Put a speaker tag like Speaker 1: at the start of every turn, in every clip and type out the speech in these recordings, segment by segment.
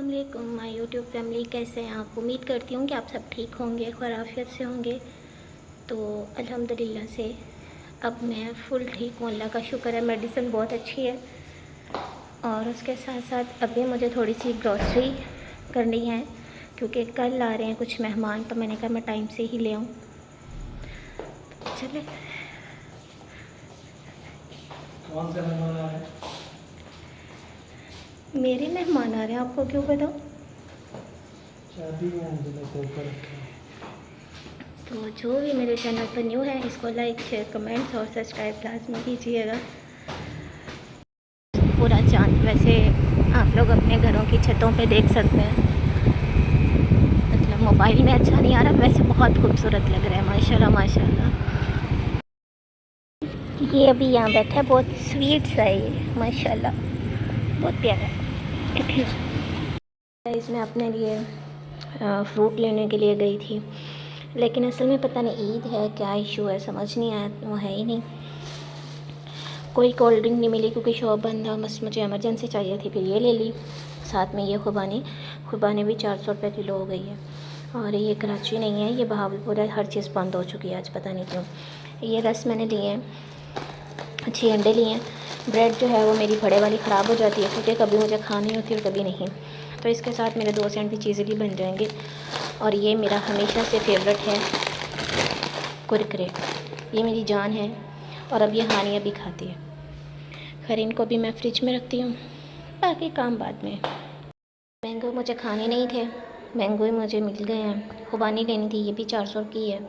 Speaker 1: अस्सलामुअलैकुम my YouTube family, कैसे हैं आप। उम्मीद करती हूँ कि आप सब ठीक होंगे, खैरियत से होंगे। तो अल्हम्दुलिल्लाह से अब मैं फुल ठीक हूँ, अल्लाह का शुक्र है। मेडिसिन बहुत अच्छी है और उसके साथ साथ अभी मुझे थोड़ी सी ग्रॉसरी करनी है क्योंकि कल आ रहे हैं कुछ मेहमान, तो मैंने कहा मैं टाइम से ही ले आऊँ। चले।
Speaker 2: कौन से मेहमान आ रहे हैं?
Speaker 1: मेरे मेहमान आ रहे हैं, आपको क्यों बताऊँ।
Speaker 2: शादी में मुझे ऊपर रखा है।
Speaker 1: तो जो भी मेरे चैनल पर न्यू है इसको लाइक शेयर कमेंट्स और सब्सक्राइब लाजमी कीजिएगा। पूरा चांद वैसे आप लोग अपने घरों की छतों पे देख सकते हैं। मतलब मोबाइल में अच्छा नहीं आ रहा, वैसे बहुत खूबसूरत लग रहा है, माशाल्लाह माशाल्लाह। ये अभी यहाँ बैठा है, बहुत स्वीट सा है ये, माशाल्लाह बहुत प्यारा है। इसमें अपने लिए फ्रूट लेने के लिए गई थी, लेकिन असल में पता नहीं ईद है क्या इशू है, समझ नहीं आया। वो है ही नहीं, कोई कोल्ड ड्रिंक नहीं मिली क्योंकि शॉप बंद था। बस मुझे इमरजेंसी चाहिए थी, फिर ये ले ली। साथ में ये खुबानी भी 400 रुपये किलो हो गई है। और ये कराची नहीं है, ये बहावलपुर है। हर चीज़ बंद हो चुकी है आज, पता नहीं क्यों। ये रस मैंने लिए हैं, 6 अंडे लिए हैं। ब्रेड जो है वो मेरी बड़े वाली ख़राब हो जाती है क्योंकि कभी मुझे खानी होती है और कभी नहीं, तो इसके साथ मेरे 2 सैंडविच ईज़िली बन जाएंगे। और ये मेरा हमेशा से फेवरेट है कुरकुरे, ये मेरी जान है। और अब ये हानिया भी खाती है। खैर इनको भी मैं फ्रिज में रखती हूँ, बाकी काम बाद में। मैंगो मुझे खाने नहीं थे, मैंगो ही मुझे मिल गए हैं। खुबानी लेनी थी, ये भी 400 की है।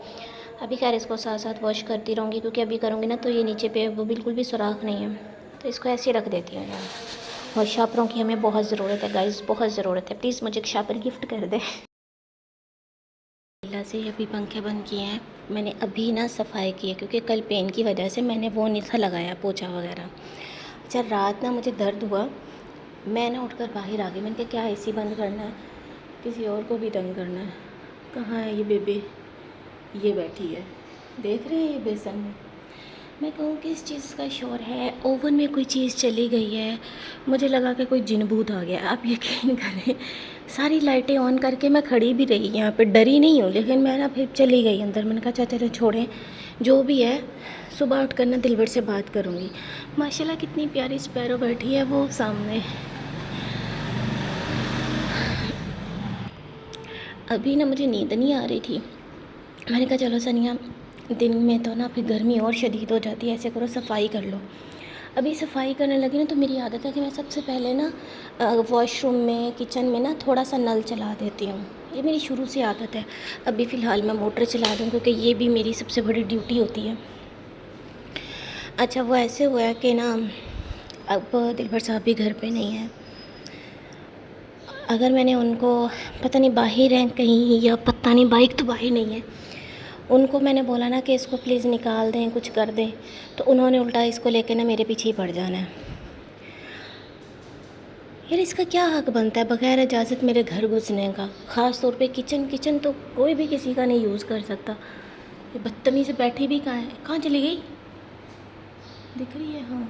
Speaker 1: अभी खैर इसको साथ साथ वॉश करती रहूँगी क्योंकि अभी करूँगी ना तो ये नीचे पे वो बिल्कुल भी सुराख नहीं है, तो इसको ऐसे ही रख देती हूँ यार। और शापरों की हमें बहुत ज़रूरत है गाइस, बहुत ज़रूरत है। प्लीज़ मुझे एक शापर गिफ्ट कर दे। अल्लाह से अभी पंखे बंद किए हैं, मैंने अभी ना सफाई की है क्योंकि कल पेन की वजह से मैंने वो नहीं था लगाया पोछा वगैरह। अच्छा रात ना मुझे दर्द हुआ, मैं ना उठकर बाहर आ गई। मैंने कहा क्या एसी बंद करना है, किसी और को भी तंग करना है। कहाँ है ये बेबी, ये बैठी है, देख रहे हैं ये बेसन में। मैं कहूँ किस चीज़ का शोर है, ओवन में कोई चीज़ चली गई है। मुझे लगा कि कोई जिन भूत आ गया। आप यकीन करें सारी लाइटें ऑन करके मैं खड़ी भी रही यहाँ पे, डरी नहीं हूँ, लेकिन मैं ना फिर चली गई अंदर। मैंने कहा चलो छोड़ें, जो भी है सुबह उठ कर ना दिलबर से बात करूँगी। माशाल्लाह कितनी प्यारी स्पैरो बैठी है वो सामने। अभी ना मुझे नींद नहीं आ रही थी, मैंने कहा चलो सनिया दिन में तो ना फिर गर्मी और शदीद हो जाती है, ऐसे करो सफाई कर लो। अभी सफाई करने लगी ना तो मेरी आदत है कि मैं सबसे पहले ना वॉशरूम में किचन में ना थोड़ा सा नल चला देती हूँ, ये मेरी शुरू से आदत है। अभी फ़िलहाल मैं मोटर चला दूँ क्योंकि ये भी मेरी सबसे बड़ी ड्यूटी होती है। अच्छा वो ऐसे हुआ है कि ना अब दिलबर साहब भी घर पे नहीं है। अगर मैंने उनको पता नहीं बाहर हैं कहीं, या पता नहीं, बाइक तो बाहर नहीं है, उनको मैंने बोला ना कि इसको प्लीज़ निकाल दें, कुछ कर दें, तो उन्होंने उल्टा इसको लेके ना मेरे पीछे ही पड़ जाना है। यार इसका क्या हक बनता है बग़ैर इजाज़त मेरे घर घुसने का, ख़ास तौर पे किचन तो कोई भी किसी का नहीं यूज़ कर सकता। ये बदतमीज़ से बैठी भी कहाँ है, कहाँ चली गई, दिख रही है। हाँ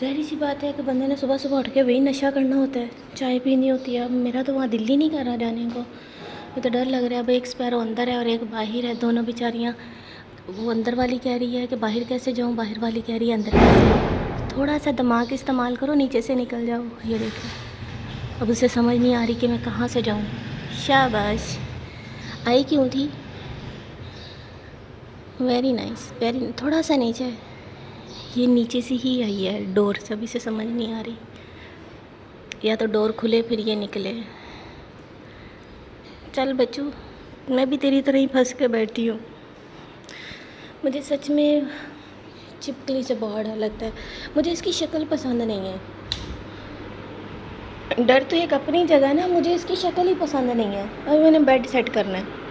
Speaker 1: ज़ाहिर सी बात है कि बंदे ने सुबह सुबह उठ के वही नशा करना होता है, चाय पीनी होती है। अब मेरा तो वहाँ दिल ही नहीं कर रहा जाने को, मुझे तो डर लग रहा है। अब एक स्पैरो अंदर है और एक बाहर है, दोनों बेचारियाँ, वो अंदर वाली कह रही है कि बाहर कैसे जाऊँ, बाहर वाली कह रही है अंदर कैसे। थोड़ा सा दिमाग इस्तेमाल करो, नीचे से निकल जाओ। ये देखो अब उसे समझ नहीं आ रही कि मैं कहाँ से जाऊँ। शाबाश, आई क्यों थी, वेरी नाइस वेरी। थोड़ा सा नीचे, ये नीचे से ही आई है डोर से, अभी से समझ नहीं आ रही, या तो डोर खुले फिर ये निकले। चल बच्चू, मैं भी तेरी तरह ही फंस के बैठी हूँ। मुझे सच में चिपकली से बहुत डर लगता है, मुझे इसकी शक्ल पसंद नहीं है। डर तो एक अपनी जगह ना, मुझे इसकी शक्ल ही पसंद नहीं है। अभी मैंने बेड सेट करना है।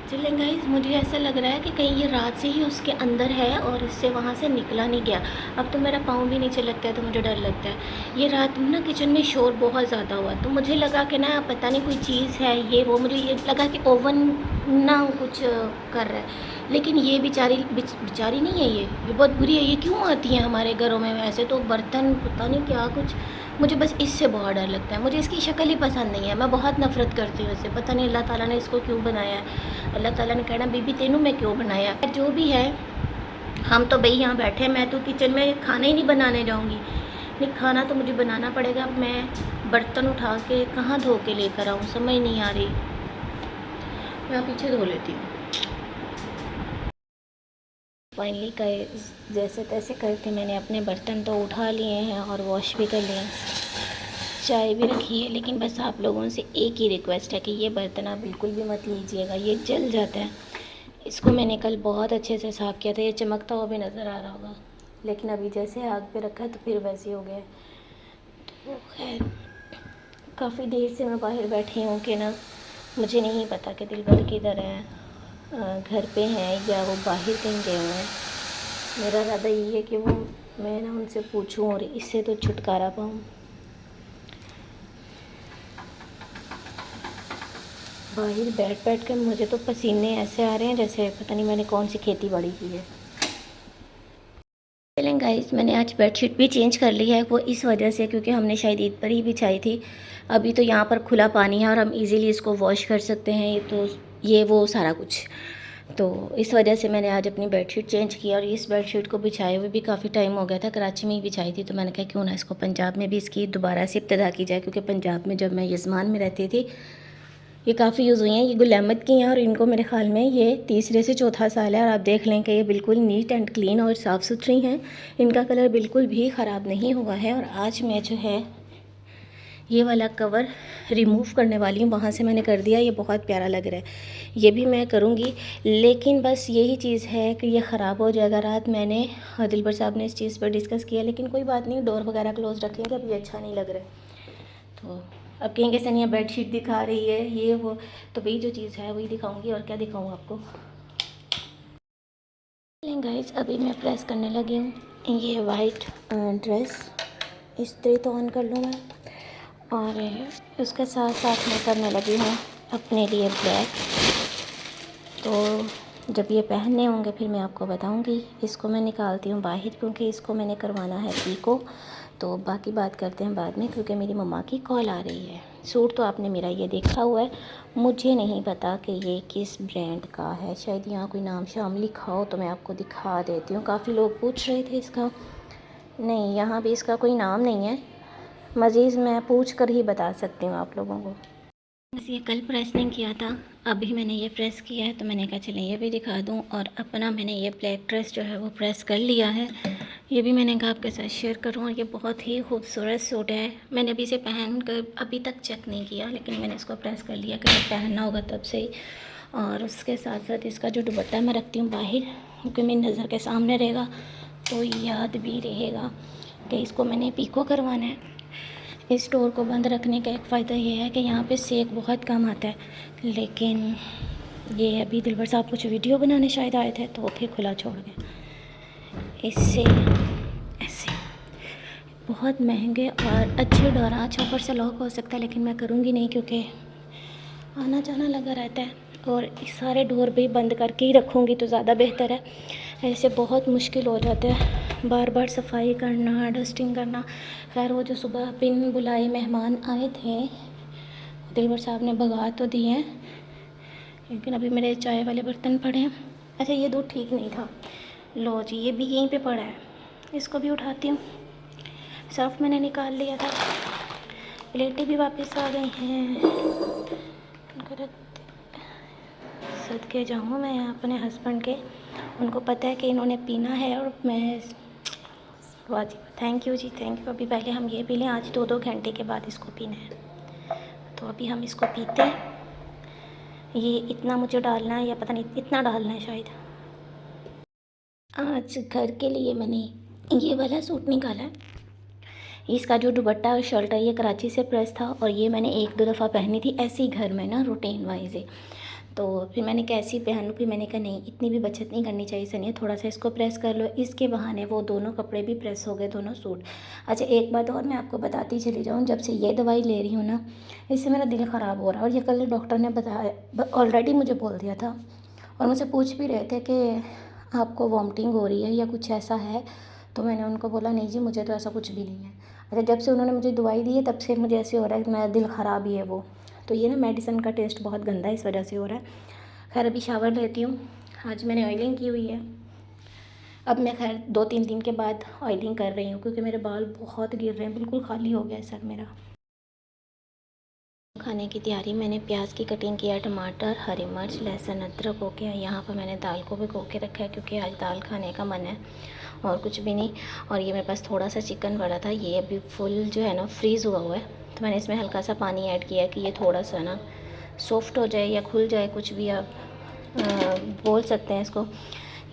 Speaker 1: चलें गाइस, मुझे ऐसा लग रहा है कि कहीं ये रात से ही उसके अंदर है और इससे वहाँ से निकला नहीं गया। अब तो मेरा पाँव भी नीचे लगता है तो मुझे डर लगता है। ये रात में ना किचन में शोर बहुत ज़्यादा हुआ तो मुझे लगा कि ना पता नहीं कोई चीज़ है, ये वो, मुझे ये लगा कि ओवन ना कुछ कर रहा है। लेकिन ये बेचारी नहीं है, ये बहुत बुरी है। ये क्यों आती है हमारे घरों में? वैसे तो बर्तन पता नहीं क्या कुछ, मुझे बस इससे बहुत डर लगता है। मुझे इसकी शक्ल ही पसंद नहीं है, मैं बहुत नफ़रत करती हूँ इससे। पता नहीं अल्लाह ताला ने इसको क्यों बनाया है। अल्लाह ताला ने कहना बीबी तेनू मैं क्यों बनाया। जो भी है, हम तो भाई यहाँ बैठे हैं, मैं तो किचन में खाना ही नहीं बनाने जाऊँगी। नहीं, खाना तो मुझे बनाना पड़ेगा। मैं बर्तन उठा के कहाँ धो के लेकर आऊँ, समझ नहीं आ रही। मैं पीछे धो लेती हूँ। फाइनली जैसे तैसे करके मैंने अपने बर्तन तो उठा लिए हैं और वॉश भी कर लिए हैं, चाय भी रखी है। लेकिन बस आप लोगों से एक ही रिक्वेस्ट है कि ये बर्तन आप बिल्कुल भी मत लीजिएगा, ये जल जाता है। इसको मैंने कल बहुत अच्छे से साफ़ किया था, ये चमकता हुआ भी नज़र आ रहा होगा। लेकिन अभी जैसे आग पे रखा है तो फिर वैसे हो गया है। तो खैर, काफ़ी देर से मैं बाहर बैठी हूँ कि ना, मुझे नहीं पता कि दिलबर किधर है, घर पे हैं या वो बाहर कहीं गए हुए हैं। मेरा इरादा यही है कि वो मैं ना उनसे पूछूं और इससे तो छुटकारा पाऊँ। बाहर बैठ बैठ कर मुझे तो पसीने ऐसे आ रहे हैं जैसे पता नहीं मैंने कौन सी खेती बाड़ी की है। चलें गाइस, मैंने आज बेडशीट भी चेंज कर ली है, वो इस वजह से क्योंकि हमने शायद ईद पर ही बिछाई थी। अभी तो यहाँ पर खुला पानी है और हम इजीली इसको वॉश कर सकते हैं, ये तो ये वो सारा कुछ। तो इस वजह से मैंने आज अपनी बेडशीट चेंज की और इस बेडशीट को बिछाए हुए भी काफ़ी टाइम हो गया था। कराची में ही बिछाई थी, तो मैंने कहा क्यों ना इसको पंजाब में भी इसकी दोबारा से इब्तिदा की जाए, क्योंकि पंजाब में जब मैं यज़मान में रहती थी ये काफ़ी यूज़ हुई हैं। ये गुल अहमद की हैं और इनको मेरे ख़्याल में ये तीसरे से चौथा साल है और आप देख लें कि ये बिल्कुल नीट एंड क्लीन और साफ़ सुथरी हैं। इनका कलर बिल्कुल भी ख़राब नहीं हुआ है। और आज मैं जो है ये वाला कवर रिमूव करने वाली हूँ, वहाँ से मैंने कर दिया। ये बहुत प्यारा लग रहा है, ये भी मैं करूँगी। लेकिन बस यही चीज़ है कि ये ख़राब हो जाएगा। रात मैंने और दिलबर साहब ने इस चीज़ पर डिस्कस किया, लेकिन कोई बात नहीं, डोर वगैरह क्लोज रखेंगे, अब ये अच्छा नहीं लग रहा है। तो अब कहेंगे सनिया बेडशीट दिखा रही है ये वो, तो वही जो चीज़ है वही दिखाऊंगी, और क्या दिखाऊँ आपको। गाइस, अभी मैं प्रेस करने लगी हूँ ये वाइट ड्रेस। इस्त्री तो ऑन कर लूँ मैं, और उसके साथ साथ मैं करने लगी हूँ अपने लिए ब्लैक। तो जब ये पहनने होंगे फिर मैं आपको बताऊंगी। इसको मैं निकालती हूँ बाहर क्योंकि इसको मैंने करवाना है पीको। तो बाकी बात करते हैं बाद में, क्योंकि मेरी मम्मा की कॉल आ रही है। सूट तो आपने मेरा ये देखा हुआ है, मुझे नहीं पता कि ये किस ब्रांड का है। शायद यहाँ कोई नाम शाम लिखा हो तो मैं आपको दिखा देती हूँ। काफ़ी लोग पूछ रहे थे इसका, नहीं यहाँ भी इसका कोई नाम नहीं है। मज़ीद मैं पूछ कर ही बता सकती हूँ आप लोगों को। बस ये कल प्रेस नहीं किया था, अभी मैंने ये प्रेस किया है, तो मैंने कहा चलें ये भी दिखा दूं। और अपना मैंने ये ब्लैक ड्रेस जो है वो प्रेस कर लिया है, ये भी मैंने कहा आपके साथ शेयर करूं। और ये बहुत ही खूबसूरत सूट है, मैंने अभी इसे पहन कर अभी तक चेक नहीं किया, लेकिन मैंने इसको प्रेस कर लिया कि जब पहनना होगा तब से ही। और उसके साथ साथ इसका जो दुपट्टा मैं रखती हूँ बाहर, क्योंकि मेरी नज़र के सामने रहेगा तो याद भी रहेगा कि इसको मैंने पीको करवाना है। इस स्टोर को बंद रखने का एक फ़ायदा ये है कि यहाँ पे सेक बहुत कम आता है। लेकिन ये अभी दिलबर साहब कुछ वीडियो बनाने शायद आए थे तो फिर खुला छोड़ गए। इससे ऐसे बहुत महंगे और अच्छे डोरा चौपर से लॉक हो सकता है, लेकिन मैं करूँगी नहीं क्योंकि आना जाना लगा रहता है। और इस सारे डोर भी बंद करके ही रखूँगी तो ज़्यादा बेहतर है। ऐसे बहुत मुश्किल हो जाता है बार बार सफाई करना, डस्टिंग करना। खैर वो जो सुबह बिन बुलाए मेहमान आए थे दिलबर साहब ने भगा तो दिए हैं, लेकिन अभी मेरे चाय वाले बर्तन पड़े हैं। अच्छा ये दूध ठीक नहीं था, लो जी ये भी यहीं पे पड़ा है, इसको भी उठाती हूँ। सर्फ मैंने निकाल लिया था, प्लेटें भी वापस आ गई हैं। सदके जाऊँ मैं अपने हस्बैंड के, उनको पता है कि इन्होंने पीना है और मैं वाजिब। Thank you ji, thank you. अभी पहले हम ये पी लें, आज 2-2 घंटे के बाद इसको पीना है, तो अभी हम इसको पीते हैं। ये इतना मुझे डालना है या पता नहीं इतना डालना है शायद। आज घर के लिए मैंने ये वाला सूट निकाला है, इसका जो दुपट्टा और शर्ट है ये कराची से प्रेस था और ये मैंने 1-2 दफ़ा पहनी थी ऐसे ही घर में ना रूटीन वाइज है। तो फिर मैंने कैसी पहनूँ, फिर मैंने कहा नहीं, इतनी भी बचत नहीं करनी चाहिए सनिया, थोड़ा सा इसको प्रेस कर लो। इसके बहाने वो दोनों कपड़े भी प्रेस हो गए, दोनों सूट। अच्छा, एक बात और मैं आपको बताती चली जाऊँ, जब से ये दवाई ले रही हूँ ना, इससे मेरा दिल ख़राब हो रहा है। और ये कल डॉक्टर ने बताया, ऑलरेडी मुझे बोल दिया था, और मुझसे पूछ भी रहे थे कि आपको वॉमिटिंग हो रही है या कुछ ऐसा है। तो मैंने उनको बोला नहीं जी, मुझे तो ऐसा कुछ भी नहीं है। अच्छा, जब से उन्होंने मुझे दवाई दी है तब से मुझे ऐसे हो रहा है कि मेरा दिल ख़राब ही है वो। तो ये ना मेडिसिन का टेस्ट बहुत गंदा है, इस वजह से हो रहा है। खैर अभी शावर लेती हूँ। आज मैंने ऑयलिंग की हुई है। अब मैं खैर 2-3 दिन के बाद ऑयलिंग कर रही हूँ, क्योंकि मेरे बाल बहुत गिर रहे हैं, बिल्कुल खाली हो गया है सर मेरा। खाने की तैयारी, मैंने प्याज की कटिंग किया, टमाटर, हरी मिर्च, लहसुन, अदरक हो गया। यहाँ पर मैंने दाल को भिगो के रखा है, क्योंकि आज दाल खाने का मन है और कुछ भी नहीं। और ये मेरे पास थोड़ा सा चिकन पड़ा था, ये अभी फुल जो है ना फ्रीज़ हुआ हुआ है। तो मैंने इसमें हल्का सा पानी ऐड किया कि ये थोड़ा सा ना सॉफ्ट हो जाए या खुल जाए, कुछ भी आप बोल सकते हैं इसको,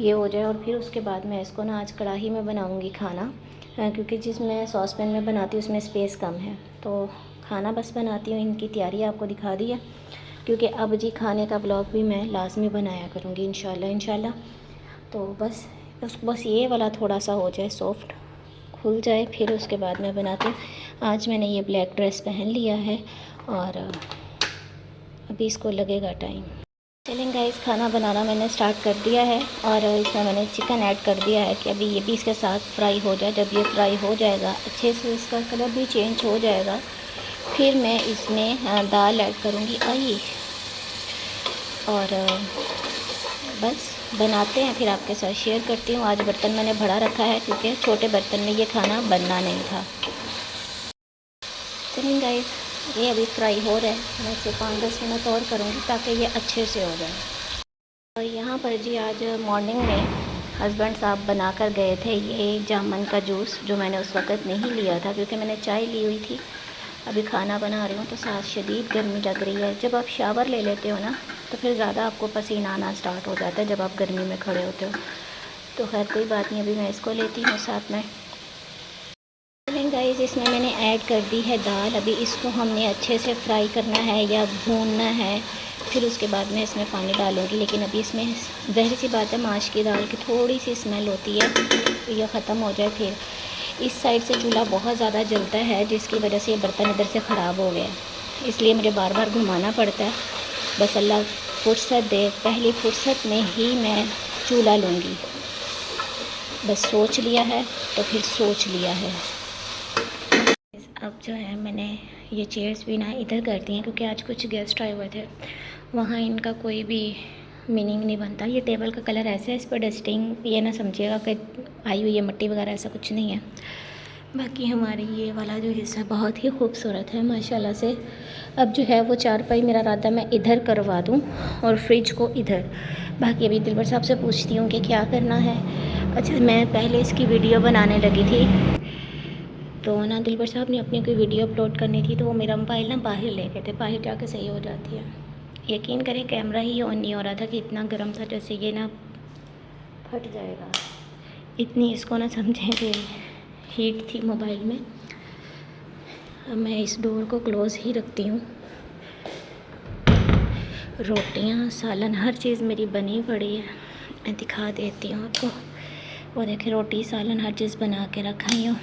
Speaker 1: ये हो जाए। और फिर उसके बाद मैं इसको ना आज कढ़ाई में बनाऊँगी खाना, क्योंकि जिसमें सॉस पैन में बनाती हूँ उसमें स्पेस कम है। तो खाना बस बनाती हूँ, इनकी तैयारी आपको दिखा दी है, क्योंकि अब जी खाने का ब्लॉग भी मैं लाजमी बनाया करूँगी इंशाल्लाह। तो बस ये वाला थोड़ा सा हो जाए सॉफ्ट, खुल जाए, फिर उसके बाद मैं बनाती हूँ। आज मैंने ये ब्लैक ड्रेस पहन लिया है और अभी इसको लगेगा टाइम। चलें गाइस, खाना बनाना मैंने स्टार्ट कर दिया है और इसमें मैंने चिकन ऐड कर दिया है कि अभी ये भी इसके साथ फ्राई हो जाए। जब ये फ्राई हो जाएगा अच्छे से, इसका कलर भी चेंज हो जाएगा, फिर मैं इसमें दाल ऐड करूँगी और बस बनाते हैं, फिर आपके साथ शेयर करती हूँ। आज बर्तन मैंने बड़ा रखा है, क्योंकि छोटे बर्तन में ये खाना बनना नहीं था। चलिए गाइस, ये अभी फ्राई हो रहा है, मैं इसे 5-10 मिनट और करूँगी ताकि ये अच्छे से हो जाए। और यहाँ पर जी आज मॉर्निंग में हस्बैंड साहब बना कर गए थे ये जामुन का जूस, जो मैंने उस वक़्त नहीं लिया था, क्योंकि मैंने चाय ली हुई थी। अभी खाना बना रही हूँ तो साथ शदीद गर्मी लग रही है। जब आप शावर ले लेते हो ना, तो फिर ज़्यादा आपको पसीना आना स्टार्ट हो जाता है जब आप गर्मी में खड़े होते हो। तो खैर कोई बात नहीं, अभी मैं इसको लेती हूँ साथ में। गाइस, इसमें मैंने ऐड कर दी है दाल। अभी इसको हमने अच्छे से फ्राई करना है या भूनना है, फिर उसके बाद मैं इसमें पानी डालूँगी। लेकिन अभी इसमें ज़ाहिर सी बात है, माश की दाल की थोड़ी सी स्मेल होती है, तो ये ख़त्म हो जाए। फिर इस साइड से चूल्हा बहुत ज़्यादा जलता है, जिसकी वजह से ये बर्तन इधर से ख़राब हो गया, इसलिए मुझे बार बार घुमाना पड़ता है। बस अल्लाह फुर्सत दे, पहली फुर्सत में ही मैं चूल्हा लूँगी। बस सोच लिया है तो फिर सोच लिया है। अब जो है मैंने ये चेयर्स भी ना इधर कर दी हैं, क्योंकि आज कुछ गेस्ट आए हुए थे, वहाँ इनका कोई भी मीनिंग नहीं बनता। ये टेबल का कलर ऐसा है, इस पर डस्टिंग ये ना समझिएगा कि आई हुई है मट्टी वगैरह, ऐसा कुछ नहीं है। बाकी हमारी ये वाला जो हिस्सा बहुत ही खूबसूरत है माशाल्लाह से। अब जो है वो चारपाई मेरा इरादा मैं इधर करवा दूँ और फ्रिज को इधर। बाकी अभी दिलबर साहब से पूछती हूँ कि क्या करना है। अच्छा, मैं पहले इसकी वीडियो बनाने लगी थी, तो ना दिलबर साहब ने अपनी कोई वीडियो अपलोड करनी थी, तो वो मेरा मोबाइल ना बाहर ले गए थे, बाहर जाके सही हो जाती है। यकीन करें कैमरा ही ऑन नहीं हो रहा था कि इतना गर्म था, जैसे ये ना फट जाएगा, इतनी इसको ना समझें कि हीट थी मोबाइल में। अब मैं इस डोर को क्लोज़ ही रखती हूँ। रोटियाँ, सालन, हर चीज़ मेरी बनी पड़ी है, मैं दिखा देती हूँ आपको। वो देखिए, रोटी सालन हर चीज़ बना के रखी हूँ।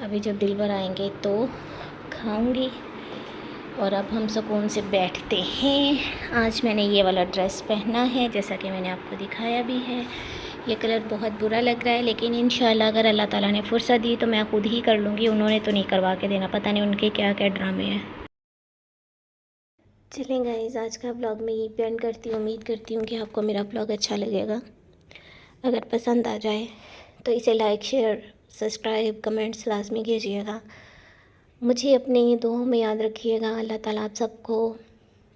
Speaker 1: अभी जब दिलबर आएंगे तो खाऊंगी। और अब हम सुकून से बैठते हैं। आज मैंने ये वाला ड्रेस पहना है, जैसा कि मैंने आपको दिखाया भी है। ये कलर बहुत बुरा लग रहा है, लेकिन इंशाल्लाह अगर अल्लाह ताला ने फुर्सत दी तो मैं ख़ुद ही कर लूँगी। उन्होंने तो नहीं करवा के देना, पता नहीं उनके क्या क्या ड्रामे हैं। चलें गाइस, आज का ब्लॉग मैं यही एंड करती हूँ। उम्मीद करती हूँ कि आपको मेरा ब्लॉग अच्छा लगेगा। अगर पसंद आ जाए तो इसे लाइक, शेयर, सब्सक्राइब, कमेंट्स लाजमी कीजिएगा। मुझे अपने दुआओं में याद रखिएगा। अल्लाह ताला आप सबको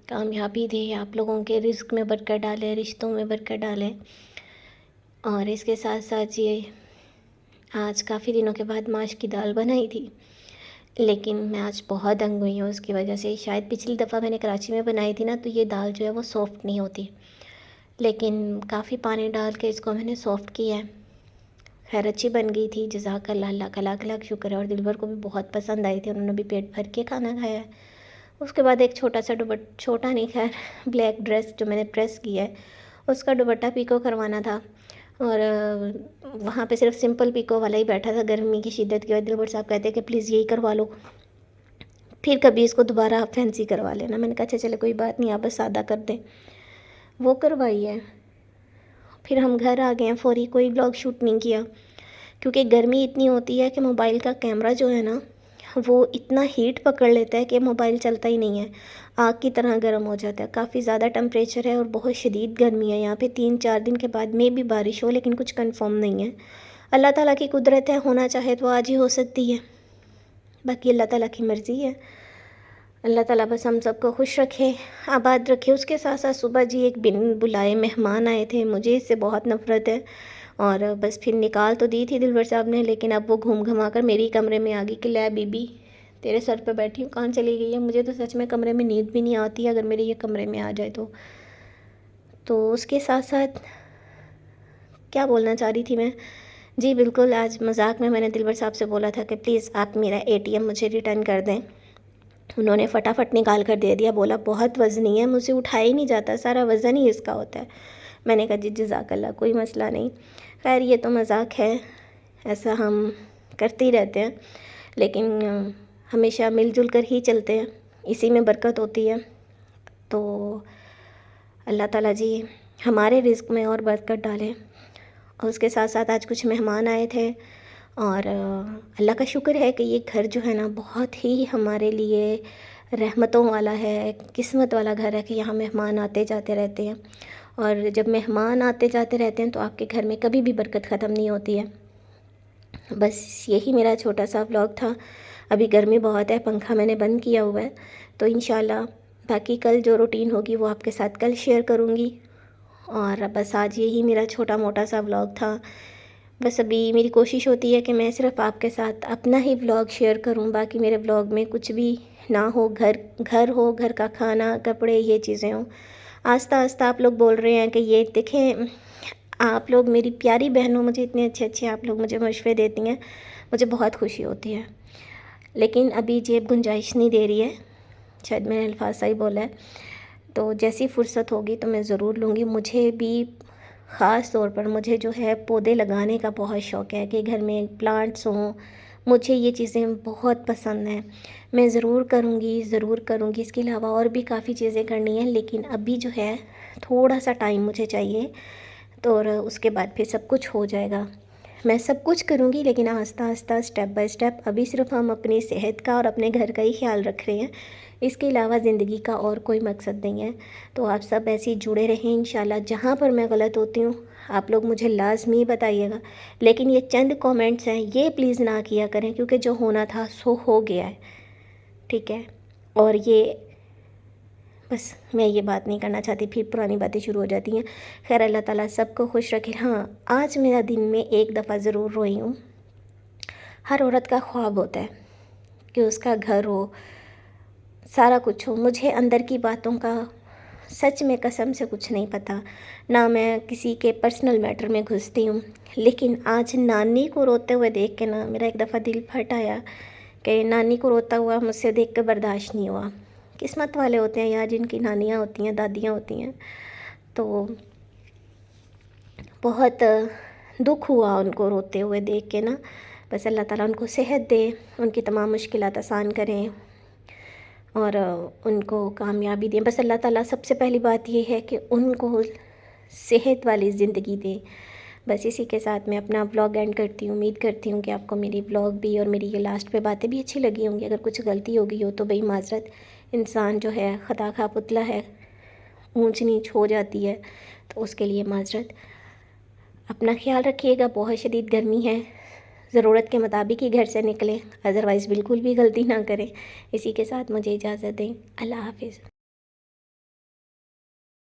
Speaker 1: कामयाबी दे, आप लोगों के रिज़्क़ में बरकत डाले, रिश्तों में बरकत डाले। और इसके साथ साथ ये आज काफ़ी दिनों के बाद माश की दाल बनाई थी, लेकिन मैं आज बहुत दंग हुई हूँ उसकी वजह से। शायद पिछली दफ़ा मैंने कराची में बनाई थी ना, तो ये दाल जो है वो सॉफ़्ट नहीं होती, लेकिन काफ़ी पानी डाल के इसको मैंने सॉफ़्ट किया है। खैर अच्छी बन गई थी, जज़ाकल्लाह, अल्लाह का लाख लाख शुक्र है। और दिलबर को भी बहुत पसंद आई थी, उन्होंने भी पेट भर के खाना खाया है। उसके बाद एक छोटा सा छोटा नहीं, खैर ब्लैक ड्रेस जो मैंने प्रेस किया है उसका दुपट्टा पिको करवाना था। और वहाँ पे सिर्फ सिंपल पिको वाला ही बैठा था। गर्मी की शिद्दत की वजह दिलबर साहब कहते कि प्लीज़ यही करवा लो, फिर कभी इसको दोबारा आप फैंसी करवा लेना। मैंने कहा अच्छा चलो कोई बात नहीं, आप बस सादा कर दें। वो करवाई है। फिर हम घर आ गए हैं, फौरी कोई ब्लॉग शूट नहीं किया क्योंकि गर्मी इतनी होती है कि मोबाइल का कैमरा जो है ना वो इतना हीट पकड़ लेता है कि मोबाइल चलता ही नहीं है, आग की तरह गर्म हो जाता है। काफ़ी ज़्यादा टेम्परेचर है और बहुत शदीद गर्मी है यहाँ पे। 3-4 दिन के बाद में भी बारिश हो, लेकिन कुछ कंफर्म नहीं है। अल्लाह ताला की कुदरत है, होना चाहे तो आज ही हो सकती है, बाकी अल्लाह ताला की मर्ज़ी है। अल्लाह ताला बस हम सबको खुश रखे, आबाद रखे। उसके साथ साथ सुबह जी एक बिन बुलाए मेहमान आए थे, मुझे इससे बहुत नफ़रत है। और बस फिर निकाल तो दी थी दिलबर साहब ने, लेकिन अब वो घूम घमा कर मेरे ही कमरे में आ गई कि ले बीबी तेरे सर पे बैठी हूँ, कहाँ चली गई है। मुझे तो सच में कमरे में नींद भी नहीं आती है अगर मेरे ये कमरे में आ जाए तो उसके साथ साथ क्या बोलना चाह रही थी मैं, जी बिल्कुल, आज मजाक में मैंने दिलबर साहब से बोला था कि प्लीज़ आप मेरा ATM मुझे रिटर्न कर दें। उन्होंने फटाफट निकाल कर दे दिया, बोला बहुत वज़नी है, मुझे उठाया ही नहीं जाता, सारा वज़न ही इसका होता है। मैंने कहा जी जज़ाकल्लाह, कोई मसला नहीं। खैर ये तो मजाक है, ऐसा हम करते ही रहते हैं, लेकिन हमेशा मिलजुल कर ही चलते हैं, इसी में बरकत होती है। तो अल्लाह ताला जी हमारे रिज़्क़ में और बरकत डालें। और उसके साथ साथ आज कुछ मेहमान आए थे और अल्लाह का शुक्र है कि ये घर जो है ना बहुत ही हमारे लिए रहमतों वाला है, किस्मत वाला घर है कि यहाँ मेहमान आते जाते रहते हैं। और जब मेहमान आते जाते रहते हैं तो आपके घर में कभी भी बरकत ख़त्म नहीं होती है। बस यही मेरा छोटा सा व्लॉग था। अभी गर्मी बहुत है, पंखा मैंने बंद किया हुआ है, तो इंशाल्लाह बाकी कल जो रूटीन होगी वो आपके साथ कल शेयर करूँगी। और बस आज यही मेरा छोटा मोटा सा व्लॉग था। बस अभी मेरी कोशिश होती है कि मैं सिर्फ आपके साथ अपना ही व्लॉग शेयर करूं, बाकी मेरे व्लॉग में कुछ भी ना हो, घर हो, घर का खाना, कपड़े, ये चीज़ें हों। आस्ता आस्ता आप लोग बोल रहे हैं कि ये देखें, आप लोग मेरी प्यारी बहनों, मुझे इतने अच्छे अच्छे आप लोग मुझे मशवरे देती हैं, मुझे बहुत खुशी होती है। लेकिन अभी जेब गुंजाइश नहीं दे रही है, शायद मैंने अल्फाज सही बोला है। तो जैसी फ़ुर्सत होगी तो मैं ज़रूर लूँगी। मुझे भी ख़ास तौर पर मुझे जो है पौधे लगाने का बहुत शौक़ है कि घर में प्लांट्स हों, मुझे ये चीज़ें बहुत पसंद हैं। मैं ज़रूर करूँगी। इसके अलावा और भी काफ़ी चीज़ें करनी हैं, लेकिन अभी जो है थोड़ा सा टाइम मुझे चाहिए, तो और उसके बाद फिर सब कुछ हो जाएगा। मैं सब कुछ करूँगी, लेकिन आस्ता आस्ता, स्टेप बाय स्टेप। अभी सिर्फ हम अपनी सेहत का और अपने घर का ही ख्याल रख रहे हैं, इसके अलावा ज़िंदगी का और कोई मकसद नहीं है। तो आप सब ऐसे ही जुड़े रहें इंशाल्लाह। जहाँ पर मैं गलत होती हूँ आप लोग मुझे लाजमी बताइएगा, लेकिन ये चंद कमेंट्स हैं, ये प्लीज़ ना किया करें, क्योंकि जो होना था सो हो गया है, ठीक है। और ये बस मैं ये बात नहीं करना चाहती, फिर पुरानी बातें शुरू हो जाती हैं। खैर अल्लाह ताला सबको खुश रखे। हाँ, आज मेरा दिन में एक दफ़ा ज़रूर रोई हूँ। हर औरत का ख्वाब होता है कि उसका घर हो, सारा कुछ हो। मुझे अंदर की बातों का सच में कसम से कुछ नहीं पता, ना मैं किसी के पर्सनल मैटर में घुसती हूँ, लेकिन आज नानी को रोते हुए देख के ना मेरा एक दफ़ा दिल फट आया कि नानी को रोता हुआ मुझसे देख कर बर्दाश्त नहीं हुआ। किस्मत वाले होते हैं यार जिनकी नानियाँ होती हैं, दादियाँ होती हैं। तो बहुत दुख हुआ उनको रोते हुए देख के ना। बस अल्लाह ताला उनको सेहत दे, उनकी तमाम मुश्किलात आसान करें और उनको कामयाबी दें। बस अल्लाह ताला सबसे पहली बात ये है कि उनको सेहत वाली ज़िंदगी दें। बस इसी के साथ मैं अपना व्लॉग एंड करती हूँ। उम्मीद करती हूँ कि आपको मेरी व्लॉग भी और मेरी ये लास्ट पे बातें भी अच्छी लगी होंगी। अगर कुछ गलती हो गई हो तो भाई माजरत, इंसान जो है खता खा पुतला है, ऊंच नीच हो जाती है, तो उसके लिए माजरत। अपना ख्याल रखिएगा, बहुत शदीद गर्मी है, ज़रूरत के मुताबिक ही घर से निकलें, अदरवाइज़ बिल्कुल भी गलती ना करें। इसी के साथ मुझे इजाज़त दें। अल्लाह हाफिज़।